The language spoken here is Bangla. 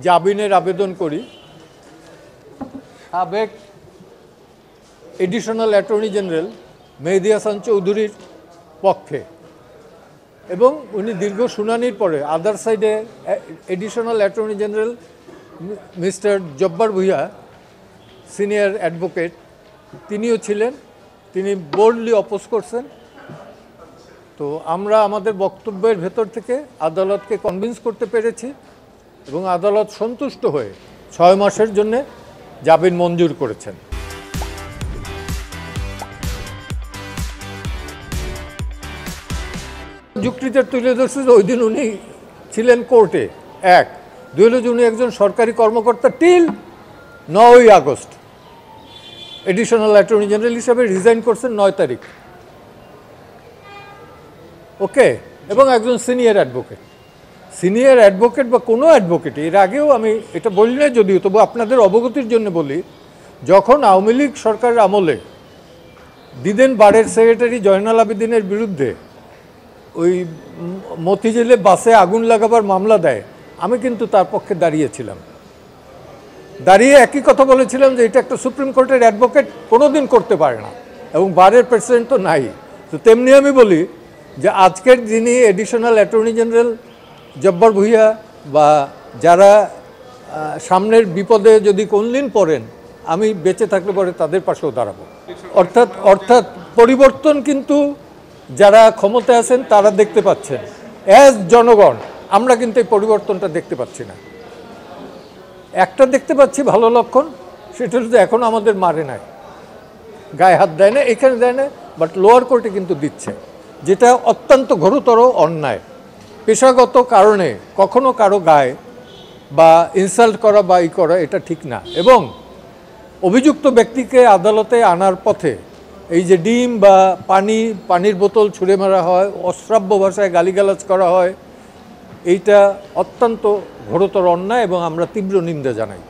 জামিনের আবেদন করি সাবেক এডিশনাল অ্যাটর্নি জেনারেল মেহেদী হাসান চৌধুরীর পক্ষে, এবং উনি দীর্ঘ শুনানির পরে আদার সাইডে additional attorney general mister Jabbar Bhuiyan senior advocate তিনিও ছিলেন, তিনি বোল্ডলি অপোজ করছেন। তো আমরা আমাদের বক্তব্যের ভেতর থেকে আদালতকে কনভিন্স করতে পেরেছি এবং আদালত সন্তুষ্ট হয়ে 6 মাসের জন্য জামিন মঞ্জুর করেছেন। যুক্তিতে তুলে ধরছে যে ওই দিন উনি ছিলেন কোর্টে, 1 2 হলো যে উনি একজন সরকারি কর্মকর্তা টিল 9ই আগস্ট, এডিশনাল অ্যাটর্নি জেনারেল হিসাবে রিজাইন করছেন 9 তারিখ, ওকে, এবং একজন সিনিয়র অ্যাডভোকেট বা কোনো অ্যাডভোকেট, এর আগেও আমি এটা বলি না যদিও, তবু আপনাদের অবগতির জন্য বলি, যখন আওয়ামী লীগ সরকারের আমলে দিদেন বারের সেক্রেটারি জয়নাল আবেদিনের বিরুদ্ধে ওই মতিঝিলে বাসে আগুন লাগাবার মামলা দেয়, আমি কিন্তু তার পক্ষে দাঁড়িয়েছিলাম, দাঁড়িয়ে একই কথা বলেছিলাম যে এটা একটা সুপ্রিম কোর্টের অ্যাডভোকেট কোনোদিন করতে পারে না, এবং বারের প্রেসিডেন্ট তো নাই। তো তেমনি আমি বলি যে আজকের যিনি additional attorney general Jabbar Bhuiyan বা যারা সামনের বিপদে যদি কোনদিন পড়েন, আমি বেঁচে থাকলে পরে তাদের পাশেও দাঁড়াবো। অর্থাৎ পরিবর্তন কিন্তু যারা ক্ষমতায় আছেন তারা দেখতে পাচ্ছেন, অ্যাজ জনগণ আমরা কিন্তু এই পরিবর্তনটা দেখতে পাচ্ছি না। একটা দেখতে পাচ্ছি ভালো লক্ষণ, সেটা হচ্ছে এখন আমাদের মারে নাই, গায়ে হাত দেয় না, এখানে দেয় না, বাট লোয়ার কোর্টে কিন্তু দিচ্ছে, যেটা অত্যন্ত ঘোরতর অন্যায়। পেশাগত কারণে কখনো কারো গায়ে বা ইনসাল্ট করা বা করা এটা ঠিক না, এবং অভিযুক্ত ব্যক্তিকে আদালতে আনার পথে এই যে ডিম বা পানির বোতল ছুঁড়ে মারা হয়, অশ্রাব্য ভাষায় গালিগালাজ করা হয়, এইটা অত্যন্ত ঘোরতর অন্যায় এবং আমরা তীব্র নিন্দা জানাই।